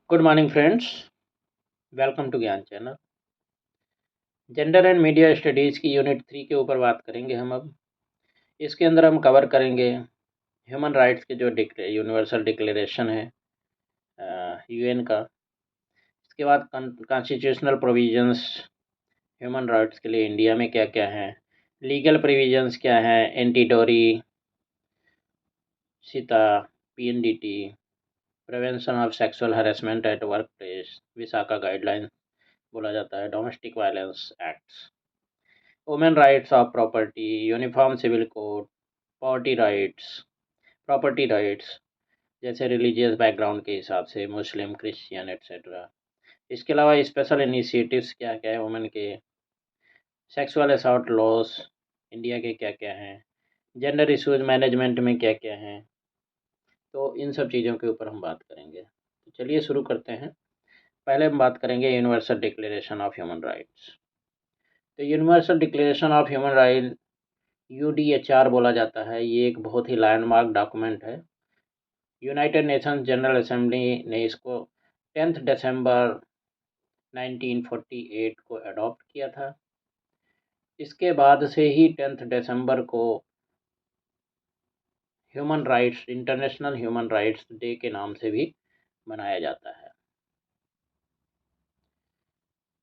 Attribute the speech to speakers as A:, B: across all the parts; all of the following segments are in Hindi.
A: Good morning friends. Welcome to Gyan channel. Gender and media studies की यूनिट 3 के ऊपर बात करेंगे हम अब। इसके अंदर हम कवर करेंगे ह्यूमन राइट्स के जो यूनिवर्सल डिक्लेरेशन है यूएन का। इसके बाद कॉन्स्टिट्यूशनल प्रोविजंस ह्यूमन राइट्स के लिए इंडिया में क्या क्या हैं, लीगल प्रोविजंस क्या हैं, एंटी डोरी, सीता, PNDT, prevention of sexual harassment at work place, Vishaka guideline बोला जाता है, domestic violence acts, women rights of property, uniform civil code, poverty rights, property rights जैसे रिलीजियस बैकग्राउंड के हिसाब से मुस्लिम, क्रिश्चियन एट्सेट्रा। इसके अलावा स्पेशल इनिशिएटिव्स क्या क्या है वुमेन के, सेक्सुअल असॉल्ट लॉस इंडिया के क्या क्या हैं, जेंडर इश्यूज मैनेजमेंट में क्या क्या हैं। तो इन सब चीज़ों के ऊपर हम बात करेंगे। तो चलिए शुरू करते हैं। पहले हम बात करेंगे universal declaration of human rights. तो universal declaration of human right UDHR बोला जाता है। ये एक बहुत ही लैंडमार्क डॉक्यूमेंट है। यूनाइटेड नेशंस जनरल असेंबली ने इसको 10 दिसंबर 1948 को अडॉप्ट किया था। इसके बाद से ही 10 दिसंबर को human rights international human rights day के नाम से भी मनाया जाता है।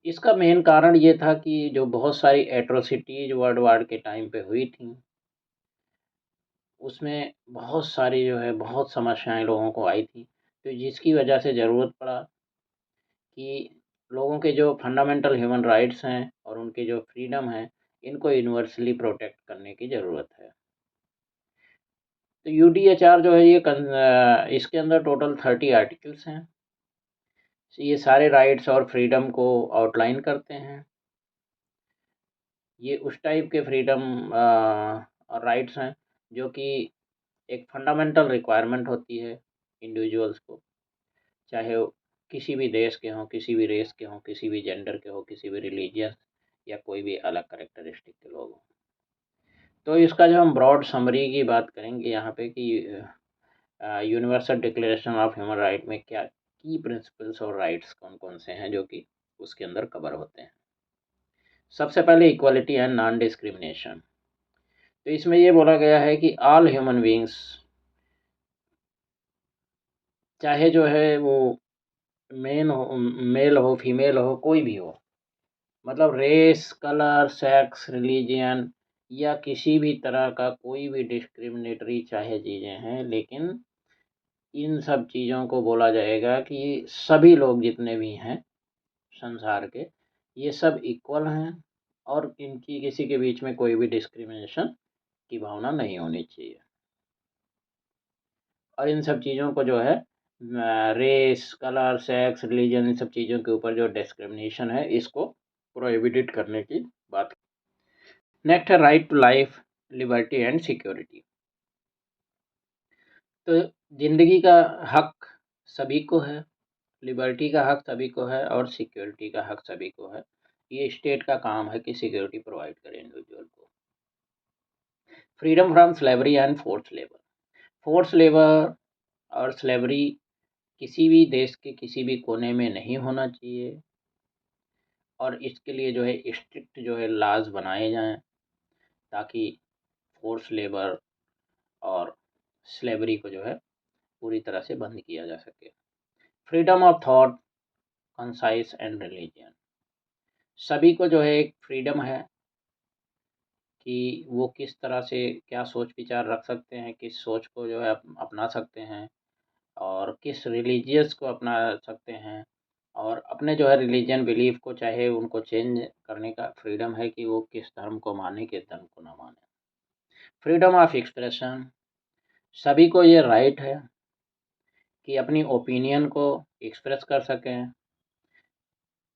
A: इसका मेन कारण ये था कि जो बहुत सारी एट्रोसिटीज वर्ल्ड वार के टाइम पे हुई थी, उसमें बहुत सारी जो है बहुत समस्याएं लोगों को आई थी। तो जिसकी वजह से ज़रूरत पड़ा कि लोगों के जो फंडामेंटल ह्यूमन राइट्स हैं और उनके जो फ्रीडम है, इनको यूनिवर्सली प्रोटेक्ट करने की ज़रूरत है। तो यूडीएचआर जो है इसके अंदर टोटल 30 आर्टिकल्स हैं। ये सारे राइट्स और फ्रीडम को आउटलाइन करते हैं। ये उस टाइप के फ्रीडम और राइट्स हैं जो कि एक फंडामेंटल रिक्वायरमेंट होती है इंडिविजुअल्स को, चाहे वो किसी भी देश के हों, किसी भी रेस के हों, किसी भी जेंडर के हों, किसी भी रिलीजियस या कोई भी अलग करेक्टरिस्टिक के लोग हों। तो इसका जो हम ब्रॉड समरी की बात करेंगे यहाँ पे कि universal declaration of human right में क्या की प्रिंसिपल्स और राइट्स कौन कौन से हैं जो कि उसके अंदर कवर होते हैं। सबसे पहले इक्वालिटी एंड नॉन डिस्क्रिमिनेशन। तो इसमें ये बोला गया है कि ऑल ह्यूमन बींग्स, चाहे जो है वो मेल हो फीमेल हो कोई भी हो, मतलब रेस, कलर, सेक्स, रिलीजन या किसी भी तरह का कोई भी डिस्क्रिमिनेटरी चाहे चीज़ें हैं, लेकिन इन सब चीज़ों को बोला जाएगा कि सभी लोग जितने भी हैं संसार के, ये सब इक्वल हैं और इनकी किसी के बीच में कोई भी डिस्क्रिमिनेशन की भावना नहीं होनी चाहिए। और इन सब चीज़ों को जो है रेस, कलर, सेक्स, रिलीजन, इन सब चीज़ों के ऊपर जो डिस्क्रिमिनेशन है, इसको प्रोहिबिटेड करने की बात। नेक्स्ट है right to life, liberty and security. तो ज़िंदगी का हक सभी को है, लिबर्टी का हक सभी को है और सिक्योरिटी का हक सभी को है। ये स्टेट का काम है कि सिक्योरिटी प्रोवाइड करे इंडिविजुअल को। Freedom from slavery and force labour. Force labour और स्लेवरी किसी भी देश के किसी भी कोने में नहीं होना चाहिए और इसके लिए जो है स्ट्रिक्ट जो है लॉज बनाए जाएं ताकि फोर्स लेबर और स्लेवरी को जो है पूरी तरह से बंद किया जा सके। Freedom of thought, concise and religion. सभी को जो है एक फ्रीडम है कि वो किस तरह से क्या सोच विचार रख सकते हैं, किस सोच को जो है अपना सकते हैं और किस रिलीजियस को अपना सकते हैं, और अपने जो है रिलीजन बिलीफ को चाहे उनको चेंज करने का फ्रीडम है कि वो किस धर्म को माने किस धर्म को ना माने। Freedom of expression. सभी को ये राइट है कि अपनी ओपिनियन को एक्सप्रेस कर सकें,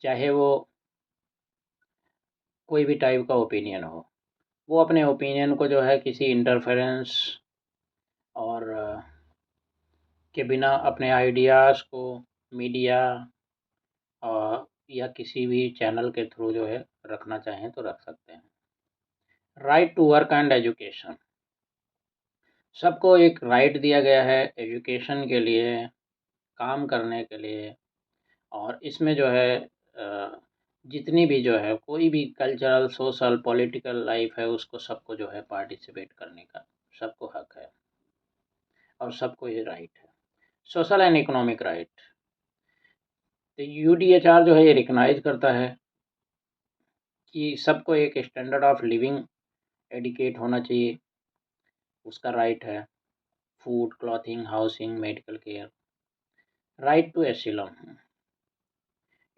A: चाहे वो कोई भी टाइप का ओपिनियन हो। वो अपने ओपिनियन को जो है किसी इंटरफेरेंस और के बिना अपने आइडियाज़ को मीडिया या किसी भी चैनल के थ्रू जो है रखना चाहें तो रख सकते हैं। Right to work and education. सबको एक राइट दिया गया है एजुकेशन के लिए, काम करने के लिए और इसमें जो है जितनी भी जो है कोई भी कल्चरल, सोशल, पॉलिटिकल लाइफ है उसको सबको जो है पार्टिसिपेट करने का सबको हक है और सबको ये राइट है। सोशल एंड इकोनॉमिक राइट, तो यूडीएचआर जो है ये रिकॉग्नाइज करता है कि सबको एक स्टैंडर्ड ऑफ लिविंग एडिकेट होना चाहिए, उसका राइट है। Food, clothing, housing, medical care, right to asylum,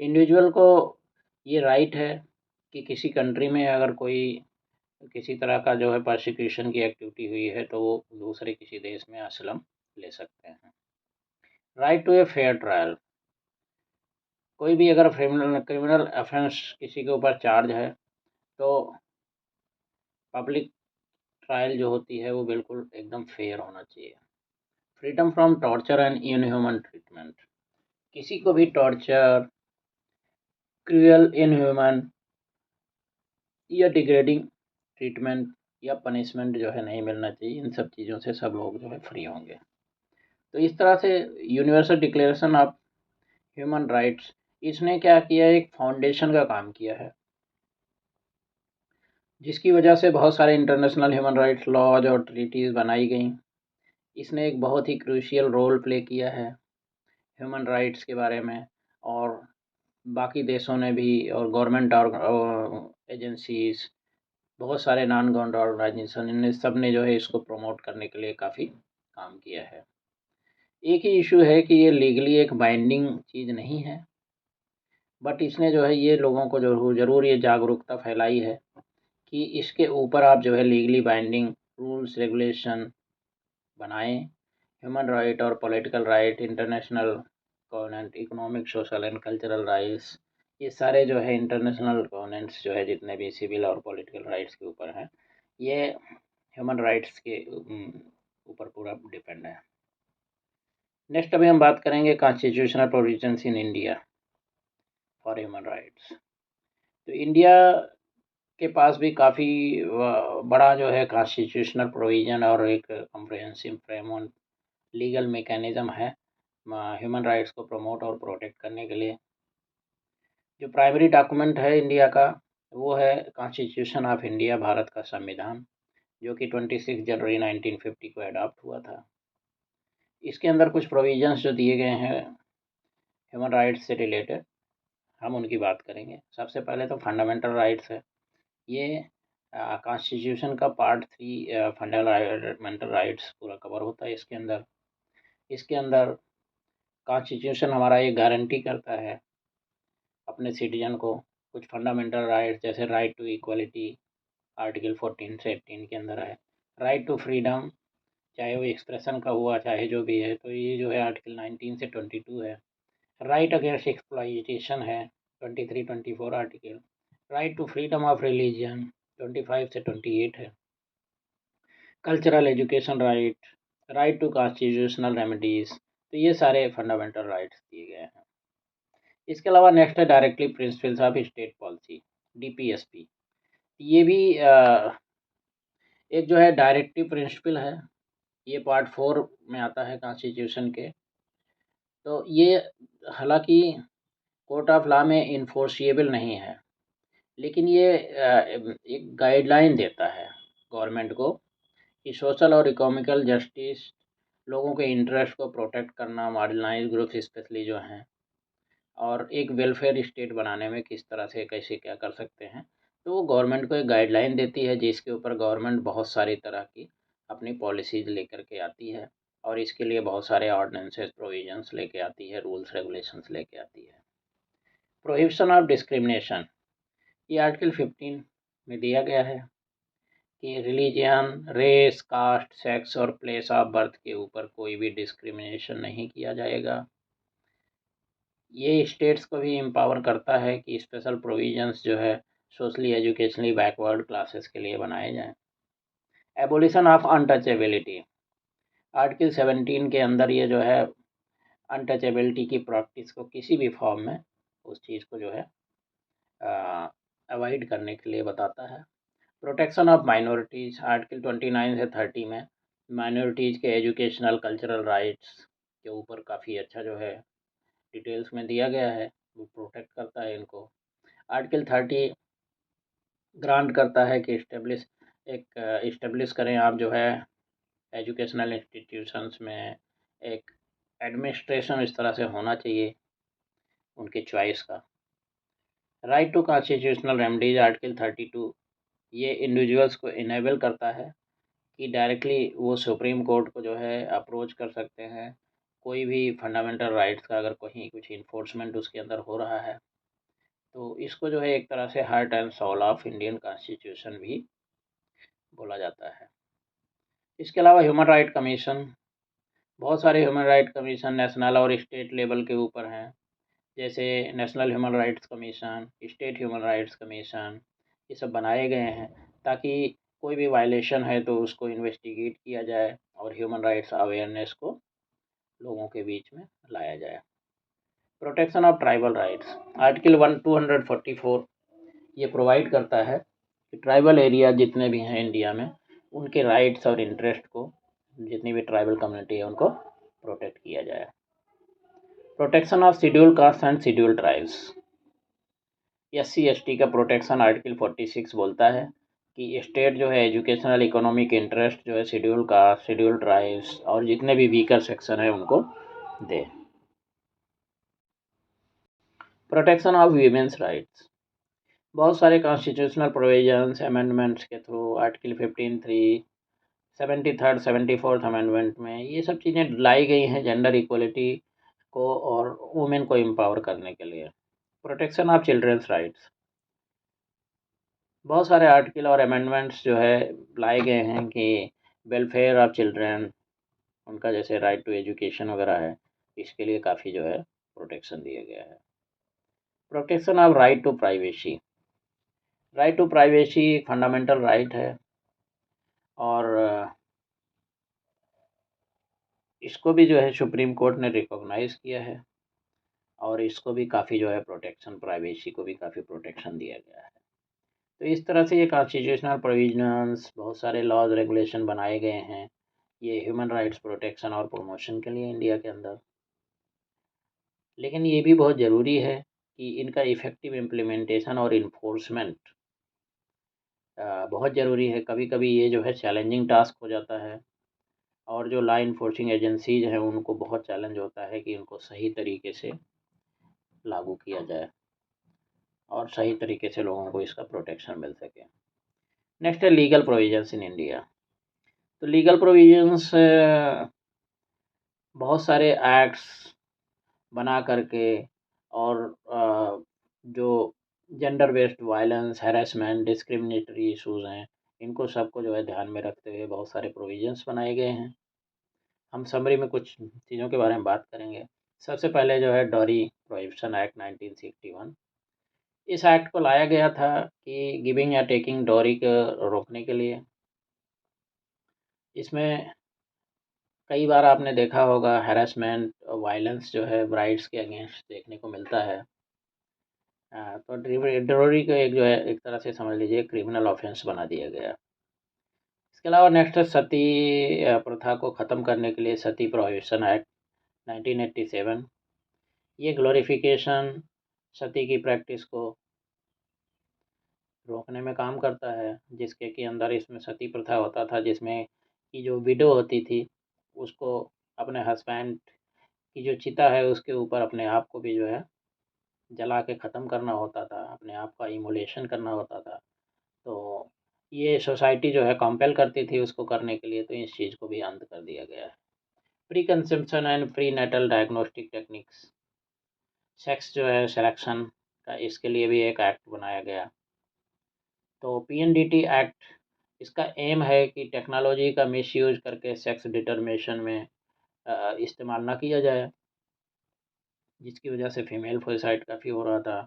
A: individual को ये राइट है कि किसी कंट्री में अगर कोई किसी तरह का जो है प्रोसिक्यूशन की एक्टिविटी हुई है तो वो दूसरे किसी देश में असलम ले सकते हैं। Right to a fair trial, कोई भी अगर क्रिमिनल ऑफेंस किसी के ऊपर चार्ज है तो पब्लिक ट्रायल जो होती है वो बिल्कुल एकदम फेयर होना चाहिए। Freedom from torture and inhuman treatment, किसी को भी टॉर्चर, क्रूअल, इनह्यूमन या डिग्रेडिंग ट्रीटमेंट या पनिशमेंट जो है नहीं मिलना चाहिए। इन सब चीज़ों से सब लोग जो है फ्री होंगे। तो इस तरह से universal declaration of human rights, इसने क्या किया, एक फाउंडेशन का काम किया है जिसकी वजह से बहुत सारे इंटरनेशनल ह्यूमन राइट्स लॉज और ट्रीटीज़ बनाई गई। इसने एक बहुत ही क्रूशियल रोल प्ले किया है ह्यूमन राइट्स के बारे में, और बाकी देशों ने भी, और गवर्नमेंट और एजेंसीज़, बहुत सारे नॉन गवर्नमेंट ऑर्गेनाइजेशन, इन सब ने जो है इसको प्रमोट करने के लिए काफ़ी काम किया है। एक ही इशू है कि ये लीगली एक बाइंडिंग चीज़ नहीं है, बट इसने जो है ये लोगों को ज़रूर ये जागरूकता फैलाई है कि इसके ऊपर आप जो है लीगली बाइंडिंग रूल्स रेगुलेशन बनाएं। ह्यूमन राइट और political right, international convent, economic, social and cultural rights, ये सारे जो है इंटरनेशनल कॉन्वेंट्स जो है जितने भी सिविल और पॉलिटिकल राइट्स के ऊपर हैं, ये ह्यूमन राइट्स के ऊपर पूरा डिपेंड है। नेक्स्ट अभी हम बात करेंगे constitutional provisions in India for human rights. तो इंडिया के पास भी काफ़ी बड़ा जो है कॉन्स्टिट्यूशनल प्रोविज़न और एक कम्प्रिहेंसिव फ्रेमवर्क लीगल मैकेनिज़्म है ह्यूमन राइट्स को प्रमोट और प्रोटेक्ट करने के लिए। जो प्राइमरी डॉक्यूमेंट है इंडिया का वो है कॉन्स्टिट्यूशन ऑफ इंडिया, भारत का संविधान, जो कि 26 जनवरी 1950 को अडॉप्ट हुआ था। इसके अंदर कुछ प्रोविजंस जो दिए गए हैं ह्यूमन राइट्स से रिलेटेड, हम उनकी बात करेंगे। सबसे पहले तो फंडामेंटल राइट्स है। ये कॉन्स्टिट्यूशन का पार्ट 3 फंडामेंटल राइट्स पूरा कवर होता है इसके अंदर कॉन्स्टिट्यूशन हमारा ये गारंटी करता है अपने सिटीजन को कुछ फंडामेंटल राइट्स, जैसे राइट टू इक्वलिटी, आर्टिकल 14 से 18 के अंदर है। राइट टू फ्रीडम, चाहे वो एक्सप्रेशन का हुआ चाहे जो भी है, तो ये जो है आर्टिकल 19 से 22 है। राइट अगेंस्ट एक्सप्लॉइटेशन है 23, 24 article. Right to freedom of religion 25 से 28 है। Cultural education right, right to constitutional remedies, तो ये सारे फंडामेंटल राइट्स दिए गए हैं। इसके अलावा नेक्स्ट है directly principles of state policy, DPSP. ये भी एक जो है डायरेक्टिव प्रिंसिपल है, ये पार्ट 4 में आता है कॉन्स्टिट्यूशन के। तो ये हालांकि कोर्ट ऑफ लॉ में इन्फोर्सिएबल नहीं है, लेकिन ये एक गाइडलाइन देता है गवर्नमेंट को कि सोशल और इकोनॉमिकल जस्टिस, लोगों के इंटरेस्ट को प्रोटेक्ट करना, मार्जिनलाइज ग्रुप स्पेशली जो हैं, और एक वेलफेयर स्टेट बनाने में किस तरह से कैसे क्या कर सकते हैं। तो वो गवर्नमेंट को एक गाइडलाइन देती है जिसके ऊपर गवर्नमेंट बहुत सारी तरह की अपनी पॉलिसीज़ लेकर के आती है, और इसके लिए बहुत सारे ऑर्डिनेंसेस प्रोविजंस लेके आती है, रूल्स रेगुलेशंस लेके आती है। प्रोहिबिशन ऑफ डिस्क्रिमिनेशन, ये आर्टिकल 15 में दिया गया है कि रिलीजन, रेस, कास्ट, सेक्स और प्लेस ऑफ बर्थ के ऊपर कोई भी डिस्क्रिमिनेशन नहीं किया जाएगा। ये स्टेट्स को भी एम्पावर करता है कि स्पेशल प्रोविजंस जो है सोशली एजुकेशनली बैकवर्ड क्लासेस के लिए बनाए जाएं। एबोलिशन ऑफ अनटचेबिलिटी, आर्टिकल 17 के अंदर ये जो है अनटचेबिलिटी की प्रैक्टिस को किसी भी फॉर्म में उस चीज़ को जो है अवॉइड करने के लिए बताता है। प्रोटेक्शन ऑफ माइनॉरिटीज़, आर्टिकल 29 से 30 में माइनॉरिटीज़ के एजुकेशनल कल्चरल राइट्स के ऊपर काफ़ी अच्छा जो है डिटेल्स में दिया गया है, वो प्रोटेक्ट करता है इनको। आर्टिकल 30 ग्रांट करता है कि इस्टेब्लिश करें आप जो है एजुकेशनल इंस्टीट्यूशंस में एक एडमिनिस्ट्रेशन इस तरह से होना चाहिए उनके चॉइस का। Right to constitutional remedies article 32 ये इंडिविजुअल्स को इनेबल करता है कि डायरेक्टली वो सुप्रीम कोर्ट को जो है अप्रोच कर सकते हैं कोई भी फंडामेंटल राइट्स का अगर कहीं कुछ इन्फोर्समेंट उसके अंदर हो रहा है। तो इसको जो है एक तरह से heart and soul of Indian constitution भी बोला जाता है। इसके अलावा ह्यूमन राइट कमीशन, बहुत सारे ह्यूमन राइट कमीशन नेशनल और स्टेट लेवल के ऊपर हैं, जैसे national human rights commission, state human rights commission, ये सब बनाए गए हैं ताकि कोई भी वायलेशन है तो उसको इन्वेस्टिगेट किया जाए और ह्यूमन राइट्स अवेयरनेस को लोगों के बीच में लाया जाए। Protection of tribal rights article 244 ये प्रोवाइड करता है कि ट्राइबल एरिया जितने भी हैं इंडिया में उनके राइट्स और इंटरेस्ट को, जितनी भी ट्राइबल कम्युनिटी है उनको प्रोटेक्ट किया जाए। Protection of schedule caste and schedule tribes, SC ST का प्रोटेक्शन आर्टिकल 46 बोलता है कि स्टेट जो है एजुकेशनल इकोनॉमिक इंटरेस्ट जो है शेड्यूल कास्ट, शेड्यूल ट्राइब्स और जितने भी वीकर सेक्शन है उनको दे। प्रोटेक्शन ऑफ वीमेंस राइट्स, बहुत सारे कॉन्स्टिट्यूशनल प्रोविजंस अमेंडमेंट्स के through article 15(3), 73rd 74th amendment में ये सब चीज़ें लाई गई हैं जेंडर इक्वलिटी को और वुमेन को एम्पावर करने के लिए। प्रोटेक्शन ऑफ चिल्ड्रंस राइट्स, बहुत सारे आर्टिकल और अमेंडमेंट्स जो है लाए गए हैं कि वेलफेयर ऑफ चिल्ड्रन, उनका जैसे राइट टू एजुकेशन वगैरह है, इसके लिए काफ़ी जो है प्रोटेक्शन दिया गया है। Protection of right to privacy, right to privacy एक फंडामेंटल राइट है और इसको भी जो है सुप्रीम कोर्ट ने रिकॉग्नाइज़ किया है और इसको भी काफ़ी जो है प्रोटेक्शन, प्राइवेसी को भी काफ़ी प्रोटेक्शन दिया गया है। तो इस तरह से ये कॉन्स्टिट्यूशनल प्रोविजंस, बहुत सारे लॉज रेगुलेशन बनाए गए हैं ये ह्यूमन राइट्स प्रोटेक्शन और प्रमोशन के लिए इंडिया के अंदर। लेकिन ये भी बहुत ज़रूरी है कि इनका इफ़ेक्टिव इम्प्लीमेंटेशन और इन्फोर्समेंट बहुत ज़रूरी है। कभी कभी ये जो है चैलेंजिंग टास्क हो जाता है और जो लॉ इन्फोर्सिंग एजेंसीज हैं उनको बहुत चैलेंज होता है कि इनको सही तरीके से लागू किया जाए और सही तरीके से लोगों को इसका प्रोटेक्शन मिल सके। नेक्स्ट है लीगल प्रोविजंस इन इंडिया। तो लीगल प्रोविजंस बहुत सारे एक्ट्स बना करके और जो gender based violence, harassment, discriminatory issues हैं इनको सबको जो है ध्यान में रखते हुए बहुत सारे प्रोविजंस बनाए गए हैं। हम समरी में कुछ चीज़ों के बारे में बात करेंगे। सबसे पहले जो है डॉरी प्रोहिबिशन एक्ट 1961, इस एक्ट को लाया गया था कि गिविंग या टेकिंग डॉरी को रोकने के लिए। इसमें कई बार आपने देखा होगा हैरेसमेंट, वायलेंस जो है ब्राइड्स के अगेंस्ट देखने को मिलता है। तो डॉरी को एक जो है एक तरह से समझ लीजिए क्रिमिनल ऑफेंस बना दिया गया। इसके अलावा नेक्स्ट है सती प्रथा को ख़त्म करने के लिए सती प्रोहिबिशन एक्ट 1987, ये ग्लोरिफिकेशन सती की प्रैक्टिस को रोकने में काम करता है, जिसके कि अंदर इसमें सती प्रथा होता था जिसमें कि जो विडो होती थी उसको अपने हस्बैंड की जो चिता है उसके ऊपर अपने आप को भी जो है जला के ख़त्म करना होता था, अपने आप का इमोलेशन करना होता था। तो ये सोसाइटी जो है कंपेल करती थी उसको करने के लिए, तो इस चीज़ को भी अंत कर दिया गया है। Preconception and prenatal diagnostic techniques, sex जो है सिलेक्शन का, इसके लिए भी एक एक्ट बनाया गया। तो PNDT एक्ट, इसका एम है कि टेक्नोलॉजी का मिसयूज करके सेक्स डिटर्मिनेशन में इस्तेमाल ना किया जाए, जिसकी वजह से फीमेल फोसाइड काफ़ी हो रहा था,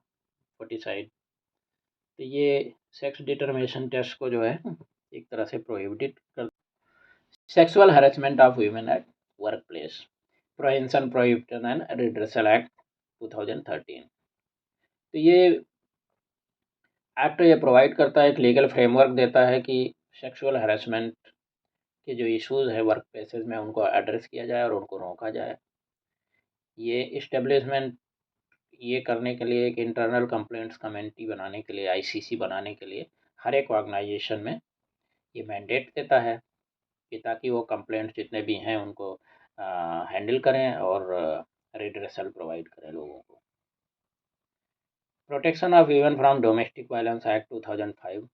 A: फोर्टिसाइड। तो ये सेक्स डिटर्मिनेशन टेस्ट को जो है एक तरह से प्रोहिबिटेड कर। Sexual harassment of women at work place, prevention, prohibition and redressal act 2013। तो ये एक्ट ये प्रोवाइड करता है, एक लीगल फ्रेमवर्क देता है कि सेक्सुअल हैरेसमेंट के जो इश्यूज़ है वर्क प्लेसेस में उनको एड्रेस किया जाए और उनको रोका जाए। ये इस्टेब्लिशमेंट ये करने के लिए एक इंटरनल कंप्लेंट्स कमेटी बनाने के लिए, आईसीसी बनाने के लिए हर एक ऑर्गेनाइजेशन में ये मैंडेट देता है कि ताकि वो कंप्लेंट्स जितने भी हैं उनको हैंडल करें और रिड्रेसल प्रोवाइड करें लोगों को। Protection of women from domestic violence act 2005,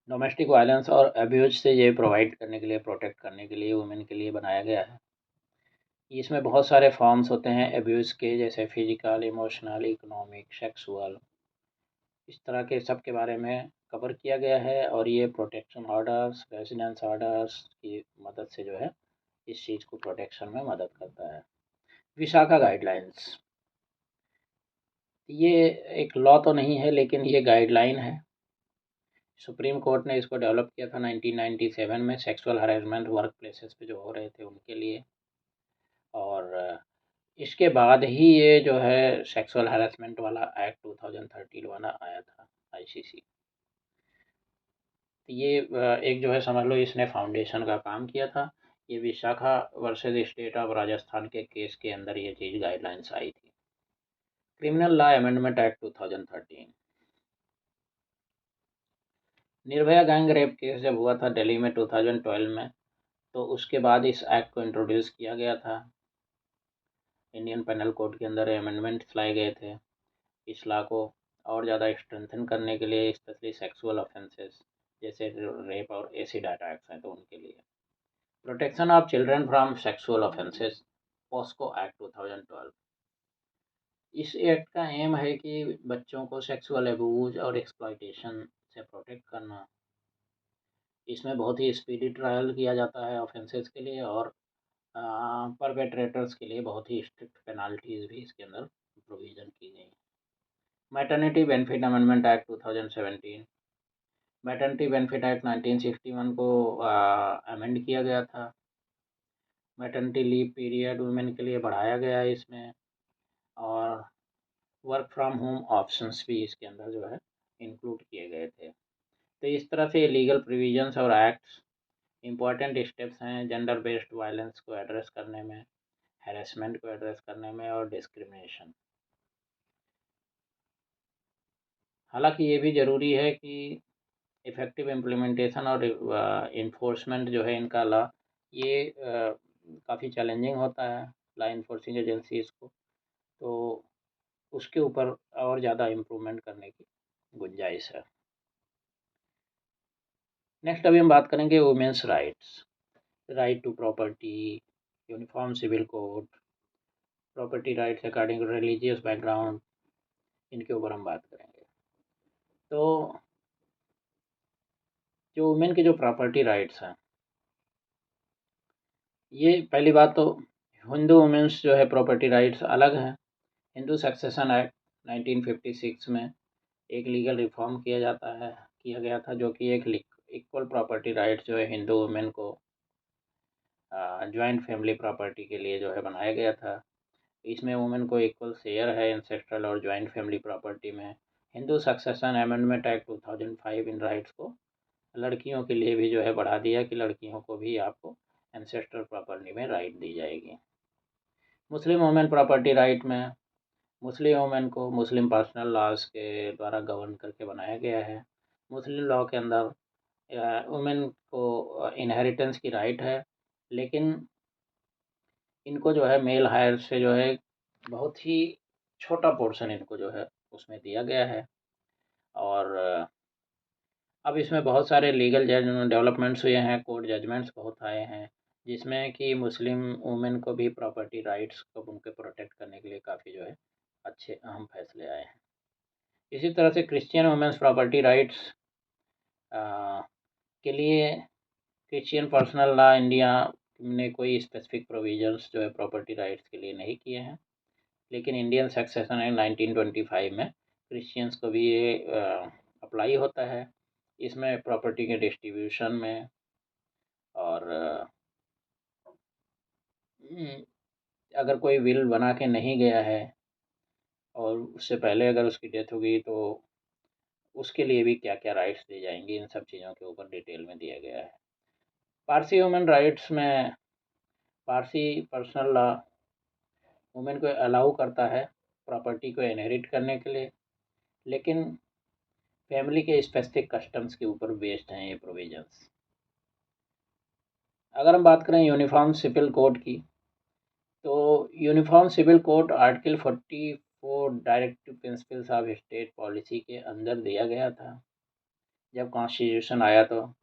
A: domestic violence और अब्यूज से ये प्रोवाइड करने के लिए, प्रोटेक्ट करने के लिए वुमेन के लिए बनाया गया है। इसमें बहुत सारे फॉर्म्स होते हैं अब्यूज़ के, जैसे फिजिकल, इमोशनल, इकोनॉमिक, सेक्सुअल, इस तरह के सब के बारे में कवर किया गया है। और ये प्रोटेक्शन ऑर्डर्स, रेजिडेंस ऑर्डर्स की मदद से जो है इस चीज़ को प्रोटेक्शन में मदद करता है। विशाखा गाइडलाइंस, ये एक लॉ तो नहीं है लेकिन ये गाइडलाइन है। सुप्रीम कोर्ट ने इसको डेवलप किया था 1997 में, सेक्सुअल हरेसमेंट वर्क प्लेसेस पे जो हो रहे थे उनके लिए। और इसके बाद ही ये जो है सेक्सुअल हरेसमेंट वाला एक्ट 2013 वाला आया था, आईसीसी। तो ये एक जो है समझ लो इसने फाउंडेशन का काम किया था। ये Vishakha versus state of Rajasthan के केस के अंदर ये चीज़ गाइडलाइंस आई थी। Criminal law amendment act 2013, Nirbhaya gang rape case जब हुआ था दिल्ली में 2012 में, तो उसके बाद इस एक्ट को इंट्रोड्यूस किया गया था। इंडियन पेनल कोड के अंदर अमेंडमेंट्स लाए गए थे इस लॉ को और ज़्यादा स्ट्रेंथन करने के लिए, स्पेशली सेक्सुअल ऑफेंसेस जैसे रेप और एसिड अटैक्स हैं तो उनके लिए। Protection of children from sexual offences, POCSO act 2012, इस एक्ट का एम है कि बच्चों को सेक्सुअल अब्यूज और एक्सप्लॉयटेशन से प्रोटेक्ट करना। इसमें बहुत ही स्पीडी ट्रायल किया जाता है ऑफेंसेस के लिए और परपेट्रेटर्स के लिए बहुत ही स्ट्रिक्ट पेनाल्टीज भी इसके अंदर प्रोविज़न की गई हैं। Maternity benefit amendment act 2017, maternity benefit act 1961 को अमेंड किया गया था। मैटरनिटी लीव पीरियड वुमेन के लिए बढ़ाया गया है इसमें, और वर्क फ्रॉम होम ऑप्शंस भी इसके अंदर जो है इंक्लूड किए गए थे। तो इस तरह से लीगल प्रोविजंस और एक्ट्स इम्पॉर्टेंट स्टेप्स हैं जेंडर बेस्ड वायलेंस को एड्रेस करने में, हैरेसमेंट को एड्रेस करने में और डिस्क्रिमिनेशन। हालांकि ये भी ज़रूरी है कि इफ़ेक्टिव इम्प्लीमेंटेशन और इन्फोर्समेंट जो है इनका लॉ, ये काफ़ी चैलेंजिंग होता है लॉ इन्फोर्सिंग एजेंसीज़ को, तो उसके ऊपर और ज़्यादा इम्प्रूवमेंट करने की गुंजाइश है। नेक्स्ट अभी हम बात करेंगे women's rights, right to property, uniform civil code, property rights according to religious background, इनके ऊपर हम बात करेंगे। तो जो वुमेन के जो प्रॉपर्टी राइट्स हैं, ये पहली बात तो हिंदू वुमेन्स जो है प्रॉपर्टी राइट्स अलग हैं। हिंदू सक्सेशन एक्ट 1956 में एक लीगल रिफॉर्म किया गया था जो कि एक इक्वल प्रॉपर्टी राइट्स जो है हिंदू वुमेन को जॉइंट फैमिली प्रॉपर्टी के लिए जो है बनाया गया था। इसमें वुमेन को इक्वल शेयर है एंसेस्ट्रल और जॉइंट फैमिली प्रॉपर्टी में। हिंदू सक्सेशन अमेंडमेंट एक्ट 2005 इन राइट्स को लड़कियों के लिए भी जो है बढ़ा दिया कि लड़कियों को भी आपको एंसेस्ट्रल प्रॉपर्टी में राइट दी जाएगी। मुस्लिम वुमेन प्रॉपर्टी राइट में मुस्लिम वुमेन को मुस्लिम पर्सनल लॉज के द्वारा गवर्न करके बनाया गया है। मुस्लिम लॉ के अंदर वुमेन को इनहेरिटेंस की राइट है, लेकिन इनको जो है मेल हायर से जो है बहुत ही छोटा पोर्शन इनको जो है उसमें दिया गया है। और अब इसमें बहुत सारे लीगल डेवलपमेंट्स हुए हैं, कोर्ट जजमेंट्स बहुत आए हैं जिसमें कि मुस्लिम वुमेन को भी प्रॉपर्टी राइट्स को उनके प्रोटेक्ट करने के लिए काफ़ी जो है अच्छे अहम फैसले आए हैं। इसी तरह से क्रिश्चियन वुमेन्स प्रॉपर्टी राइट्स के लिए क्रिश्चियन पर्सनल लॉ इंडिया ने कोई स्पेसिफिक प्रोविजंस जो है प्रॉपर्टी राइट्स के लिए नहीं किए हैं, लेकिन इंडियन सक्सेशन एक्ट 1925 में क्रिश्चियंस को भी ये अप्लाई होता है। इसमें प्रॉपर्टी के डिस्ट्रीब्यूशन में और अगर कोई विल बना के नहीं गया है और उससे पहले अगर उसकी डेथ हो गई तो उसके लिए भी क्या क्या राइट्स दी जाएंगी, इन सब चीज़ों के ऊपर डिटेल में दिया गया है। पारसी ह्यूमन राइट्स में पारसी पर्सनल लॉ वुमेन को अलाउ करता है प्रॉपर्टी को इनहेरिट करने के लिए, लेकिन फैमिली के स्पेसिफिक कस्टम्स के ऊपर बेस्ड हैं ये प्रोविजंस। अगर हम बात करें यूनिफॉर्म सिविल कोड की, तो uniform civil code article 44 directive principles of state policy के अंदर दिया गया था जब कॉन्स्टिट्यूशन आया। तो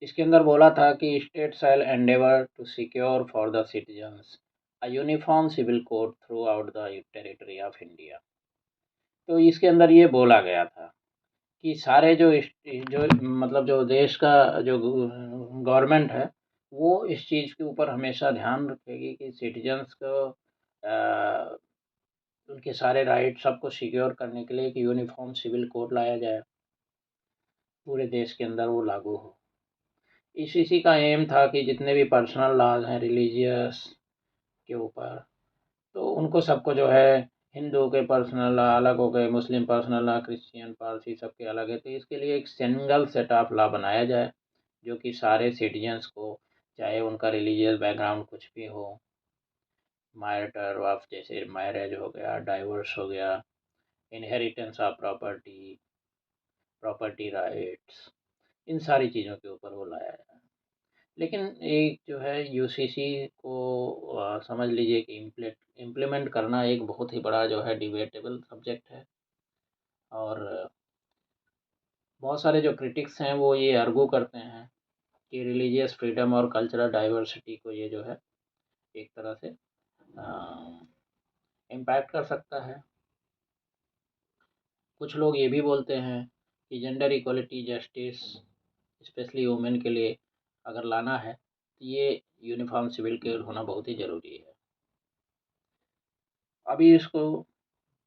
A: इसके अंदर बोला था कि state shall endeavour to secure for the citizens a uniform civil code throughout the territory of India. तो इसके अंदर ये बोला गया था कि सारे जो मतलब जो देश का जो गवर्नमेंट है वो इस चीज़ के ऊपर हमेशा ध्यान रखेगी कि सिटीजन्स को उनके सारे राइट सबको सिक्योर करने के लिए एक यूनिफॉर्म सिविल कोड लाया जाए, पूरे देश के अंदर वो लागू हो। इसी का एम था कि जितने भी पर्सनल लॉज हैं रिलीजियस के ऊपर, तो उनको सबको जो है हिंदू के पर्सनल लॉ अलग हो गए, मुस्लिम पर्सनल लॉ, क्रिश्चियन पारसी सबके अलग है। तो इसके लिए एक सिंगल सेट ऑफ लॉ बनाया जाए जो कि सारे सिटीजन्स को, चाहे उनका रिलीजियस बैकग्राउंड कुछ भी हो, मैटर ऑफ जैसे मैरिज हो गया, डाइवोर्स हो गया, inheritance of property, property rights, इन सारी चीज़ों के ऊपर वो लाया है। लेकिन एक जो है यूसीसी को समझ लीजिए कि इम्प्लीमेंट करना एक बहुत ही बड़ा जो है डिबेटेबल सब्जेक्ट है। और बहुत सारे जो क्रिटिक्स हैं वो ये आर्गू करते हैं कि रिलीजियस फ्रीडम और कल्चरल डाइवर्सिटी को ये जो है एक तरह से इम्पैक्ट कर सकता है। कुछ लोग ये भी बोलते हैं कि gender equality justice specially women के लिए अगर लाना है तो ये यूनिफॉर्म सिविल कोड होना बहुत ही ज़रूरी है। अभी इसको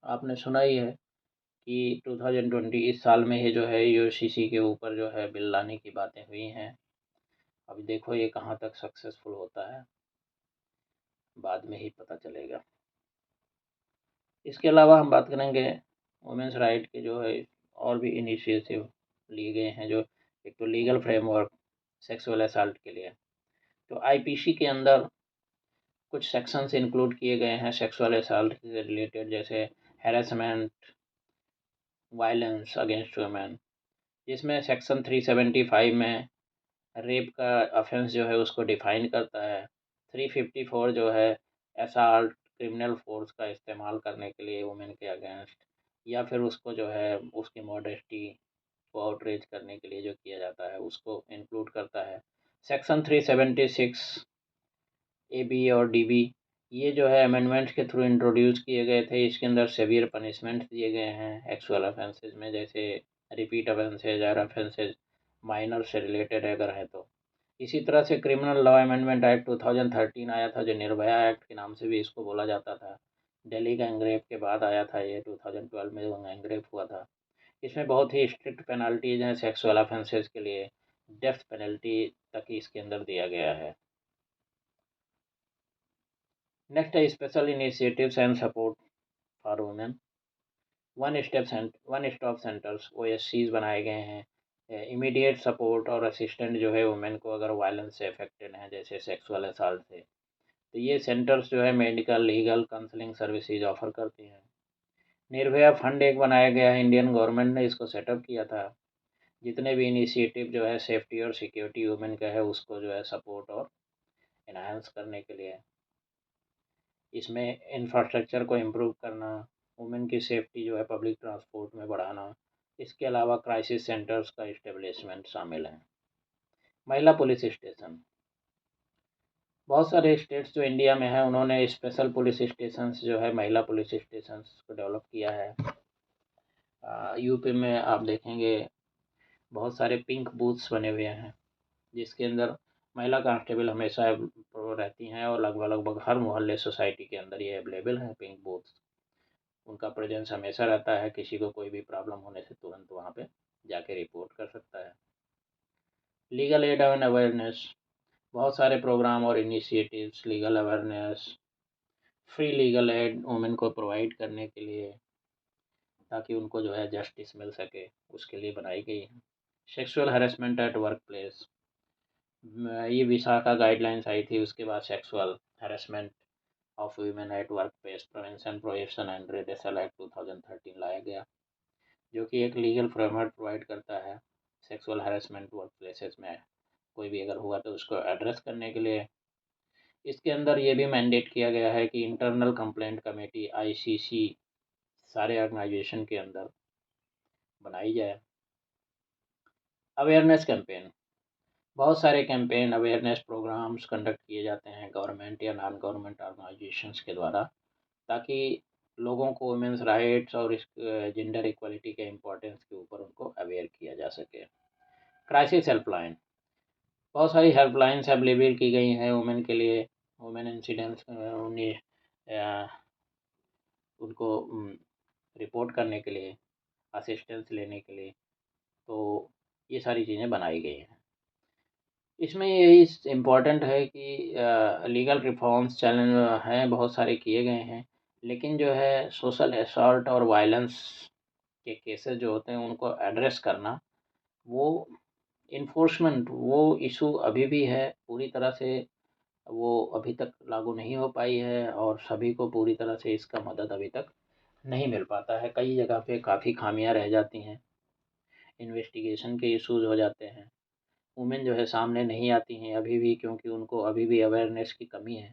A: आपने सुना ही है कि 2020 इस साल में ही जो है यूसीसी के ऊपर जो है बिल लाने की बातें हुई हैं। अभी देखो ये कहाँ तक सक्सेसफुल होता है, बाद में ही पता चलेगा। इसके अलावा हम बात करेंगे वुमेन्स राइट के जो है और भी इनिशिएटिव लिए गए हैं। जो एक तो लीगल फ्रेमवर्क सेक्सुअल असल्ट के लिए, तो आईपीसी के अंदर कुछ सेक्शंस इंक्लूड किए गए हैं सेक्सुअल असल्ट से रिलेटेड, जैसे हैरेसमेंट, वायलेंस अगेंस्ट वुमेन, जिसमें सेक्शन 375 में रेप का ऑफेंस जो है उसको डिफाइन करता है। 354 जो है असॉल्ट क्रिमिनल फोर्स का इस्तेमाल करने के लिए वुमेन के अगेंस्ट, या फिर उसको जो है उसकी मॉडेस्टी को आउटरीच करने के लिए जो किया जाता है उसको इंक्लूड करता है। सेक्शन 376 ए बी और डी बी, ये जो है अमेंडमेंट्स के थ्रू इंट्रोड्यूस किए गए थे। इसके अंदर सेवियर पनिशमेंट दिए गए हैं एक्चुअल ऑफेंसेस में, जैसे रिपीट ऑफेंसेज और ऑफेंसेज माइनर से रिलेटेड अगर है तो। इसी तरह से क्रिमिनल लॉ अमेंडमेंट एक्ट 2013 आया था, जो निर्भया एक्ट के नाम से भी इसको बोला जाता था। दिल्ली गैंगरेप के बाद आया था ये 2012 में जो गैंगरेप हुआ था। इसमें बहुत ही स्ट्रिक्ट पेनल्टीज हैं सेक्सुअल ऑफेंसेस के लिए, डेथ पेनल्टी तक इसके अंदर दिया गया है। नेक्स्ट है special initiatives and support for women. One stop centres OSCs बनाए गए हैं। इमीडिएट सपोर्ट और असिस्टेंट जो है वुमेन को अगर वायलेंस से अफेक्टेड हैं जैसे सेक्सुअल असॉल्ट से, तो ये सेंटर्स जो है medical legal counselling services offer करती हैं। निर्भया फंड एक बनाया गया है, इंडियन गवर्नमेंट ने इसको सेटअप किया था। जितने भी इनिशिएटिव जो है सेफ्टी और सिक्योरिटी वुमेन का है उसको जो है सपोर्ट और इन्हांस करने के लिए। इसमें इंफ्रास्ट्रक्चर को इम्प्रूव करना, वुमेन की सेफ्टी जो है पब्लिक ट्रांसपोर्ट में बढ़ाना, इसके अलावा क्राइसिस सेंटर्स का इस्टेब्लिशमेंट शामिल है। महिला पुलिस स्टेशन, बहुत सारे स्टेट्स जो इंडिया में हैं उन्होंने स्पेशल पुलिस स्टेशंस जो है महिला पुलिस स्टेशंस को डेवलप किया है। यूपी में आप देखेंगे बहुत सारे पिंक बूथ्स बने हुए हैं जिसके अंदर महिला कांस्टेबल हमेशा रहती हैं, और लगभग लगभग हर मोहल्ले सोसाइटी के अंदर ये अवेलेबल है पिंक बूथ। उनका प्रेजेंस हमेशा रहता है, किसी को कोई भी प्रॉब्लम होने से तुरंत वहाँ पे जाके रिपोर्ट कर सकता है। लीगल एड एंड अवेयरनेस, बहुत सारे प्रोग्राम और initiatives legal awareness, free legal aid women को प्रोवाइड करने के लिए ताकि उनको जो है जस्टिस मिल सके, उसके लिए बनाई गई है। Sexual harassment eight work place, ये विशाखा गाइडलाइंस आई थी, उसके बाद sexual harassment of women eight work place prevention prohibition and redressal act 2013 लाया गया, जो कि एक लीगल फ्रेमवर्क प्रोवाइड करता है सेक्सुअल हैरेसमेंट वर्क प्लेसेस में कोई भी अगर हुआ तो उसको एड्रेस करने के लिए। इसके अंदर ये भी मैंडेट किया गया है कि इंटरनल कंप्लेंट कमेटी आईसीसी सारे ऑर्गेनाइजेशन के अंदर बनाई जाए। अवेयरनेस कैंपेन, बहुत सारे कैंपेन अवेयरनेस प्रोग्राम्स कंडक्ट किए जाते हैं गवर्नमेंट या नॉन गवर्नमेंट ऑर्गेनाइजेशंस के द्वारा, ताकि लोगों को वुमेंस राइट्स और इस जेंडर इक्वलिटी के इम्पोर्टेंस के ऊपर उनको अवेयर किया जा सके। क्राइसिस हेल्पलाइन, बहुत सारी हेल्पलाइंस अवेलेबल की गई हैं वुमेन के लिए, वुमेन इंसिडेंट्स उन्हें उनको रिपोर्ट करने के लिए, असिस्टेंस लेने के लिए, तो ये सारी चीज़ें बनाई गई हैं। इसमें यही इम्पोर्टेंट है कि लीगल रिफॉर्म्स चैलेंज हैं बहुत सारे किए गए हैं, लेकिन जो है सोशल असॉल्ट और वायलेंस के केसेस जो होते हैं उनको एड्रेस करना, वो इन्फोर्समेंट वो इशू अभी भी है पूरी तरह से, वो अभी तक लागू नहीं हो पाई है और सभी को पूरी तरह से इसका मदद अभी तक नहीं मिल पाता है। कई जगह पे काफ़ी खामियां रह जाती हैं, इन्वेस्टिगेशन के इश्यूज हो जाते हैं, वुमेन जो है सामने नहीं आती हैं अभी भी, क्योंकि उनको अभी भी अवेयरनेस की कमी है।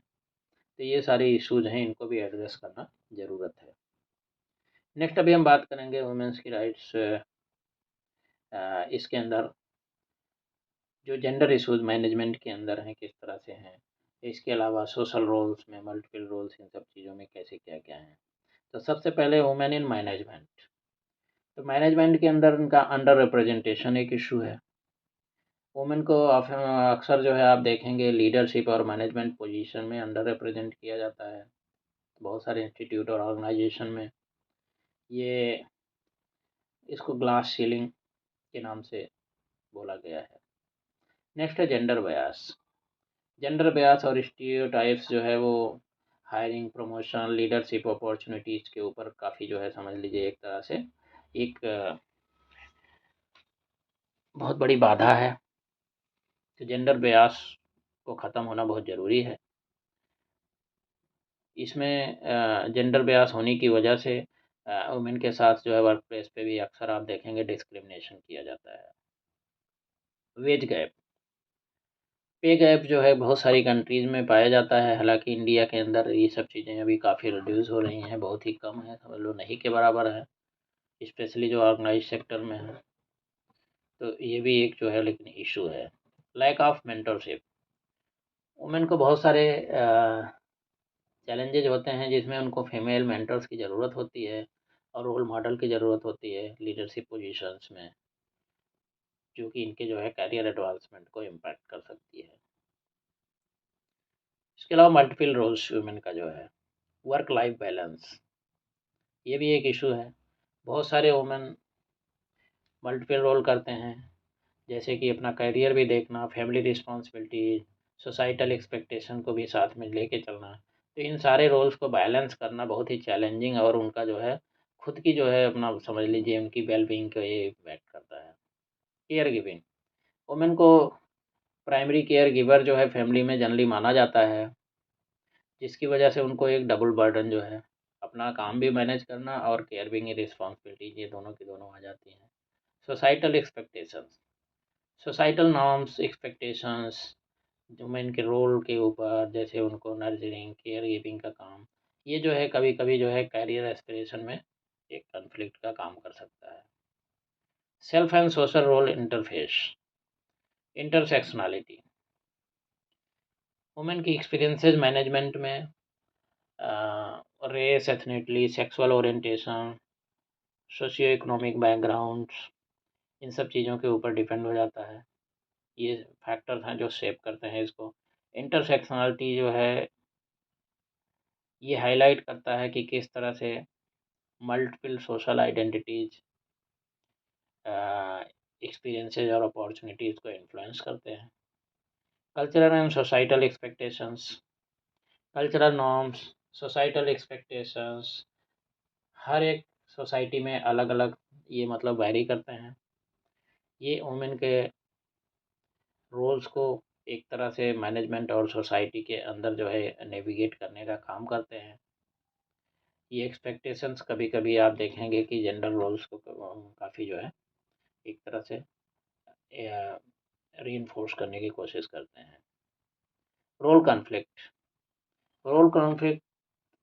A: तो ये सारे इश्यूज हैं, इनको भी एड्रेस करना ज़रूरत है। नेक्स्ट अभी हम बात करेंगे वुमेंस की राइट्स, इसके अंदर जो जेंडर इश्यूज मैनेजमेंट के अंदर हैं किस तरह से हैं, इसके अलावा सोशल रोल्स में मल्टीपल रोल्स इन सब चीज़ों में कैसे क्या क्या हैं। तो सबसे पहले वुमेन इन मैनेजमेंट, तो मैनेजमेंट के अंदर उनका अंडर रिप्रेजेंटेशन एक इशू है। वुमेन को अक्सर जो है आप देखेंगे लीडरशिप और मैनेजमेंट पोजीशन में अंडर रिप्रेजेंट किया जाता है बहुत सारे इंस्टीट्यूट और ऑर्गेनाइजेशन में। ये इसको ग्लास सीलिंग के नाम से बोला गया है। नेक्स्ट है जेंडर बयास, जेंडर बयास और स्टीरियोटाइप्स जो है वो हायरिंग प्रमोशन लीडरशिप अपॉर्चुनिटीज़ के ऊपर काफ़ी जो है समझ लीजिए एक तरह से एक बहुत बड़ी बाधा है। तो जेंडर बयास को ख़त्म होना बहुत ज़रूरी है। इसमें जेंडर बयास होने की वजह से वुमेन के साथ जो है वर्क प्लेस पे भी अक्सर आप देखेंगे डिस्क्रिमिनेशन किया जाता है। वेज गैप, पे गैप जो है बहुत सारी कंट्रीज़ में पाया जाता है, हालांकि इंडिया के अंदर ये सब चीज़ें अभी काफ़ी रिड्यूस हो रही हैं, बहुत ही कम है, समझ लो नहीं के बराबर है, स्पेशली जो ऑर्गेनाइज सेक्टर में है। तो ये भी एक जो है लेकिन इशू है। लैक ऑफ मेंटरशिप, वुमेन को बहुत सारे चैलेंजेज होते हैं जिसमें उनको फीमेल मेंटर्स की ज़रूरत होती है और रोल मॉडल की ज़रूरत होती है लीडरशिप पोजीशंस में, जो कि इनके जो है करियर एडवांसमेंट को इम्पैक्ट कर सकती है। इसके अलावा मल्टीपल रोल्स वुमेन का जो है वर्क लाइफ बैलेंस, ये भी एक इशू है। बहुत सारे वुमेन मल्टीपल रोल करते हैं, जैसे कि अपना करियर भी देखना, फैमिली रिस्पॉन्सिबिलिटी, सोसाइटल एक्सपेक्टेशन को भी साथ में लेके चलना। तो इन सारे रोल्स को बैलेंस करना बहुत ही चैलेंजिंग और उनका जो है खुद की जो है अपना समझ लीजिए उनकी वेलबींग को ये इम्पैक्ट करता है। केयर गिविंग, वुमेन को प्राइमरी केयर गिवर जो है फैमिली में जनरली माना जाता है, जिसकी वजह से उनको एक डबल बर्डन जो है अपना काम भी मैनेज करना और केयर भी रिस्पॉन्सिबिलिटी, ये दोनों की दोनों आ जाती हैं। Societal expectations, societal norms expectations women के रोल के ऊपर, जैसे उनको नर्सरिंग केयर गिविंग का काम, ये जो है कभी कभी जो है कैरियर एस्पिरेशन में एक कन्फ्लिक्ट का काम कर सकता है। Self and social role interface, intersectionality, women की एक्सपीरियंसेस मैनेजमेंट में race ethnically sexual orientation socio economic backgrounds, इन सब चीज़ों के ऊपर डिपेंड हो जाता है। ये फैक्टर्स हैं जो शेप करते हैं इसको। इंटरसेक्शनलिटी जो है ये हाईलाइट करता है कि किस तरह से मल्टीपल सोशल आइडेंटिटीज़ एक्सपीरियंसेस और अपॉर्चुनिटीज़ को इन्फ्लुएंस करते हैं। Cultural and societal expectations, cultural norms societal expectations हर एक सोसाइटी में अलग अलग ये मतलब वैरी करते हैं। ये वुमेन के रोल्स को एक तरह से मैनेजमेंट और सोसाइटी के अंदर जो है नेविगेट करने का काम करते हैं। ये एक्सपेक्टेशंस कभी-कभी आप देखेंगे कि जेंडर रोल्स को काफ़ी जो है एक तरह से रीइंफोर्स करने की कोशिश करते हैं। रोल कॉन्फ्लिक्ट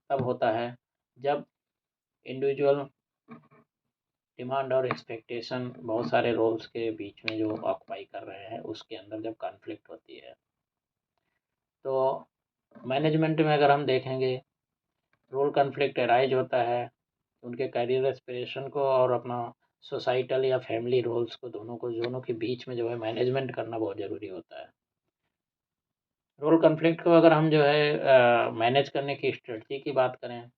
A: तब होता है जब इंडिविजुअल डिमांड और एक्सपेक्टेशन बहुत सारे रोल्स के बीच में जो ऑक्युपाई कर रहे हैं उसके अंदर जब कॉन्फ्लिक्ट होती है, तो मैनेजमेंट में अगर हम देखेंगे रोल कॉन्फ्लिक्ट अराइज होता है उनके करियर एस्पिरेशन को और अपना सोसाइटल या फैमिली रोल्स को दोनों के बीच में जो है मैनेजमेंट करना बहुत ज़रूरी होता है। रोल कॉन्फ्लिक्ट को अगर हम जो है मैनेज करने की स्ट्रेटजी की बात करें,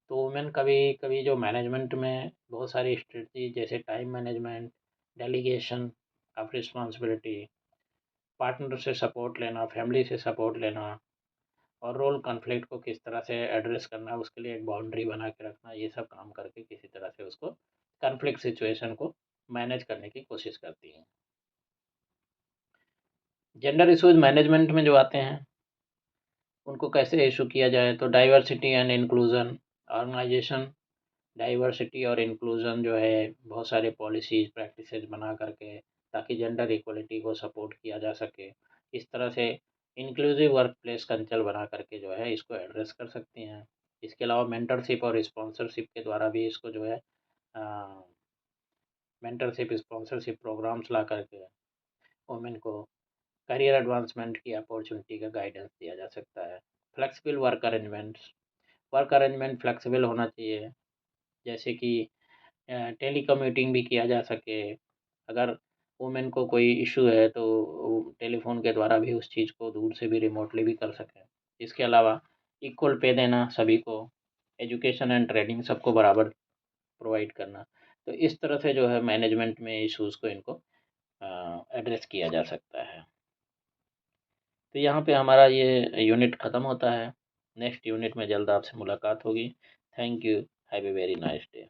A: तो वुमेन कभी कभी जो मैनेजमेंट में बहुत सारी स्ट्रेटजी जैसे time management, delegation of responsibility, partner से सपोर्ट लेना, फैमिली से सपोर्ट लेना और रोल कॉन्फ्लिक्ट को किस तरह से एड्रेस करना, उसके लिए एक बाउंड्री बना के रखना, ये सब काम करके किसी तरह से उसको कॉन्फ्लिक्ट सिचुएशन को मैनेज करने की कोशिश करती हैं। जेंडर इश्यूज मैनेजमेंट में जो आते हैं उनको कैसे इशू किया जाए, तो diversity and inclusion organisation diversity और इंक्लूजन जो है बहुत सारे पॉलिसीज प्रैक्टिसेस बना करके ताकि जेंडर इक्वलिटी को सपोर्ट किया जा सके, इस तरह से इंक्लूसिव वर्क प्लेस कल्चर बना करके जो है इसको एड्रेस कर सकती हैं। इसके अलावा मेंटरशिप और स्पॉन्सरशिप के द्वारा भी इसको जो है मेंटरशिप स्पॉन्सरशिप प्रोग्राम्स ला करके वुमेन को करियर एडवांसमेंट की अपॉर्चुनिटी का गाइडेंस दिया जा सकता है। फ्लेक्सिबल वर्क अरेंजमेंट फ्लेक्सिबल होना चाहिए, जैसे कि टेलीकम्यूटिंग भी किया जा सके। अगर वुमेन को कोई इशू है तो वो टेलीफोन के द्वारा भी उस चीज़ को दूर से भी रिमोटली भी कर सकें। इसके अलावा इक्वल पे देना सभी को, एजुकेशन एंड ट्रेनिंग सबको बराबर प्रोवाइड करना। तो इस तरह से जो है मैनेजमेंट में इश्यूज़ को इनको एड्रेस किया जा सकता है। तो यहाँ पे हमारा ये यूनिट ख़त्म होता है। नेक्स्ट यूनिट में जल्द आपसे मुलाकात होगी। Thank you. Have a very nice day.